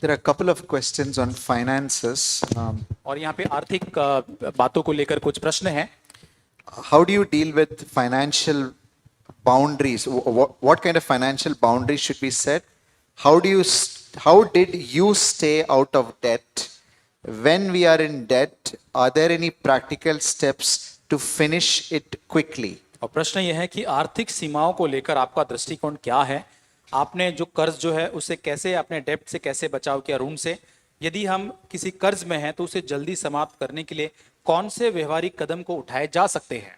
There are a couple of questions on finances. और यहाँ पे आर्थिक बातों को लेकर कुछ प्रश्न हैं. How do you deal with financial boundaries? What kind of financial boundaries should be set? How did you stay out of debt? When we are in debt, are there any practical steps to finish it quickly? और प्रश्न यह है कि आर्थिक सीमाओं को लेकर आपका दृष्टिकोण क्या है. आपने जो कर्ज जो है उसे कैसे, अपने डेब्ट से कैसे बचाव किया, ऋण से. यदि हम किसी कर्ज में हैं तो उसे जल्दी समाप्त करने के लिए कौन से व्यवहारिक कदम को उठाए जा सकते हैं.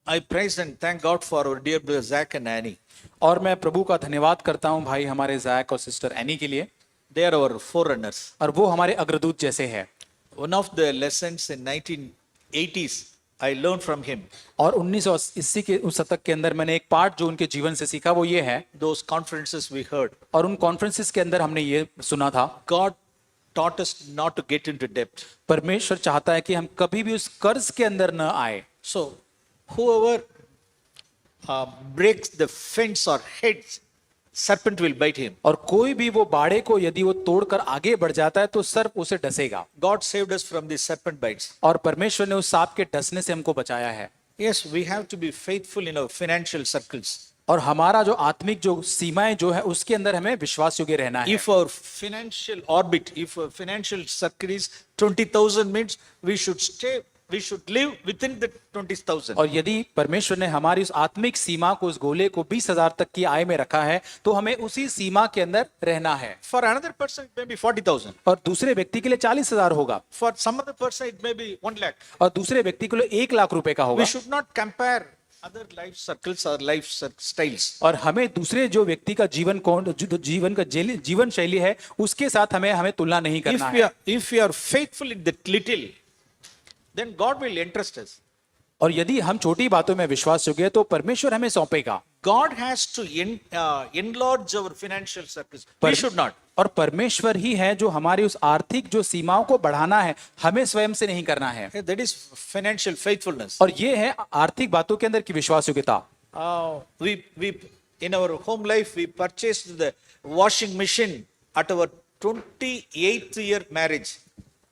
I praise and thank God for our dear brother Zach and Annie. और मैं प्रभु का धन्यवाद करता हूं भाई हमारे जैक और सिस्टर एनी के लिए. They are our forerunners. और वो हमारे अग्रदूत जैसे हैं. One of the lessons in 1980s I learned from him. और 1980 के उस शतक के अंदर मैंने एक पाठ जो उनके जीवन से सीखा वो ये है. Those conferences we heard. और उन कॉन्फ्रेंसेस के अंदर हमने ये सुना था. God taught us not to get into debt. परमेश्वर चाहता है कि हम कभी भी उस कर्ज के अंदर न आए. So whoever breaks the fence or heads, serpent will bite him. और कोई भी वो बाड़े को यदि वो तोड़कर आगे बढ़ जाता है तो सर्प उसे डसेगा. God saved us from the serpent bites. और परमेश्वर ने उस सांप के डसने से हमको बचाया है. Yes, we have to be faithful in our financial circles. और हमारा जो आत्मिक जो सीमाएं जो है उसके अंदर हमें विश्वास योग्य रहना है. If our financial orbit, if our financial circle is 20,000 means we should live within the 20,000. और यदि परमेश्वर ने हमारी उस आत्मिक सीमा को, उस गोले को 20,000 तक की आय में रखा है तो हमें उसी सीमा के अंदर रहना है. For another person it may be 40,000. और दूसरे व्यक्ति के लिए 40,000 होगा. For some other person it may be 1 lakh. और दूसरे व्यक्ति के लिए 1 लाख रुपए का होगा. We should not compare other life circles or life styles. और हमें दूसरे जो व्यक्ति का जीवन शैली है उसके साथ हमें तुलना नहीं करना है. If we are faithful in that little, then God will entrust us. और यदि हम छोटी बातों में विश्वास योग्य है तो परमेश्वर हमें सौंपेगा. God has to enlarge our financial circles. We should not. और परमेश्वर ही है जो हमारी उस आर्थिक जो सीमाओं को बढ़ाना है, हमें स्वयं से नहीं करना है. That is financial faithfulness. और ये है आर्थिक बातों के अंदर की विश्वास योग्यता. We in our home life we purchased the washing machine at our 28th year marriage.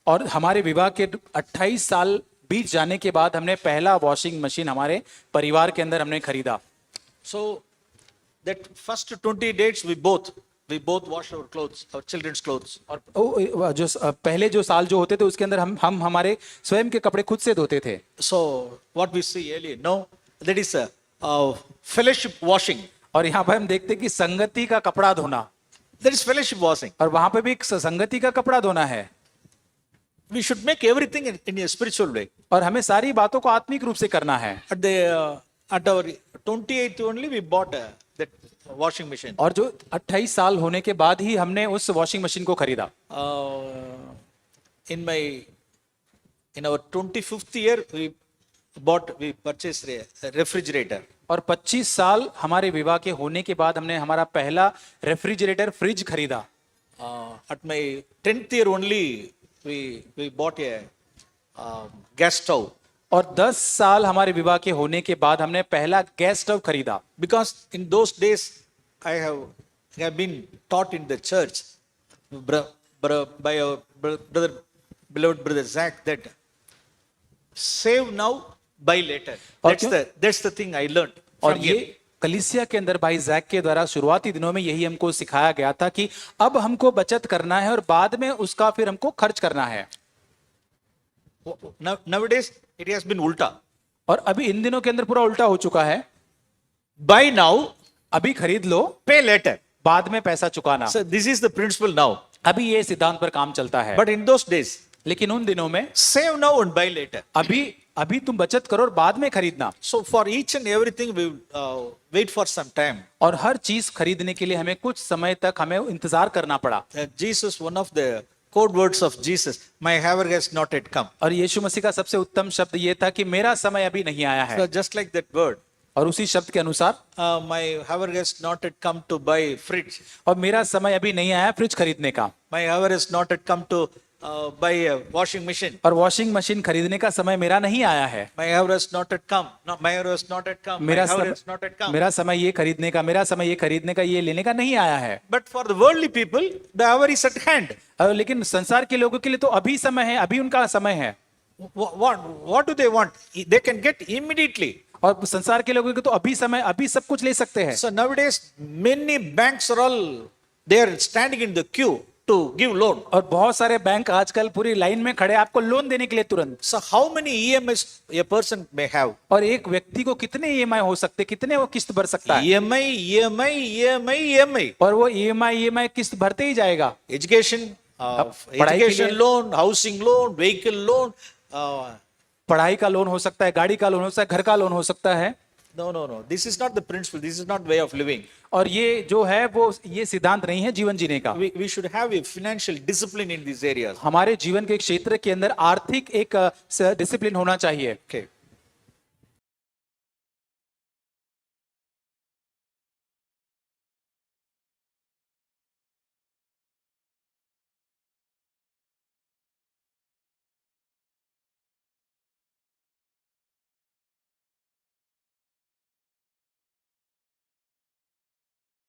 और हमारे विवाह के 28 साल बीत जाने के बाद हमने पहला वॉशिंग मशीन हमारे परिवार के अंदर हमने खरीदा. So that first 20 days we both wash our clothes, our children's clothes. और जो पहले जो साल जो होते थे उसके अंदर हम हमारे स्वयं के कपड़े खुद से धोते थे. So what we see earlier, no, that is a fellowship washing. और यहाँ पर हम देखते कि संगति का कपड़ा धोना. That is fellowship washing. और वहां पे भी संगति का कपड़ा धोना है. We should make everything in a spiritual way. और हमें सारी बातों को आत्मिक रूप से करना है. At our 28th only we bought that washing machine. और जो 28 साल होने के बाद ही हमने उस वॉशिंग मशीन को खरीदा. In our 25th year we purchased a refrigerator. और 25 साल हमारे विवाह के होने के बाद हमने हमारा पहला रेफ्रिजरेटर फ्रिज खरीदा. At my 10th year only we bought a gas stove. और 10 साल हमारे विवाह के होने के बाद हमने पहला गैस स्टोव खरीदा. Because in those days I have been taught in the church by our beloved brother Zach that save now, buy later. That's the thing I learned. और ये कलीसिया के अंदर भाई जैक के द्वारा शुरुआती दिनों में यही हमको सिखाया गया था कि अब हमको बचत करना है और बाद में उसका फिर हमको खर्च करना है. Nowadays it has been ulta. और अभी इन दिनों के अंदर पूरा उल्टा हो चुका है. Buy now, अभी खरीद लो, pay later. बाद में पैसा चुकाना. So this is the principle now. अभी ये सिद्धांत पर काम चलता है. But in those days, लेकिन उन दिनों में save now and buy later. अभी तुम बचत करो और बाद में खरीदना. So for each and everything we wait for some time. और हर चीज खरीदने के लिए हमें कुछ समय तक हमें इंतजार करना पड़ा. Jesus, one of the code words of Jesus, my hour has not yet come. और यीशु मसीह का सबसे उत्तम शब्द ये था कि मेरा समय अभी नहीं आया है. So just like that word. और उसी शब्द के अनुसार my hour has not yet come to buy fridge. और मेरा समय अभी नहीं आया फ्रिज खरीदने का. My hour has not yet come to buy a washing machine. और वॉशिंग मशीन खरीदने का समय मेरा नहीं आया है। My hour has not yet come. No, my hour has not yet come. My hour has not yet come. मेरा समय ये खरीदने का, मेरा समय ये खरीदने का, ये लेने का नहीं आया है। But for the worldly people, the hour is at hand. लेकिन संसार के लोगों के लिए तो अभी समय है, अभी उनका समय है। What do they want? They can get immediately. और संसार के लोगों के तो अभी समय, अभी सब कुछ ले सकते हैं। So nowadays, many banks are all, they are standing in the queue to give loan. और बहुत सारे बैंक आजकल पूरी लाइन में खड़े आपको लोन देने के लिए तुरंत। So how many EMIs a person may have? और एक व्यक्ति को कितने ईएमआई हो सकते, कितने वो किस्त भर सकता है? EMI, EMI, EMI, EMI. और वो ईएमआई किस्त भरते ही जाएगा। Education, पढ़ाई के education लिए- loan, housing loan, vehicle loan. पढ़ाई का लोन हो सकता है, गाड़ी का लोन हो सकता है, घर का लोन हो सकता है। No. This is not the principle. This is not way of living. और ये जो है वो ये सिद्धांत नहीं है जीवन जीने का। We should have a financial discipline in these areas. हमारे जीवन के क्षेत्र के अंदर आर्थिक एक डिसिप्लिन होना चाहिए। Okay.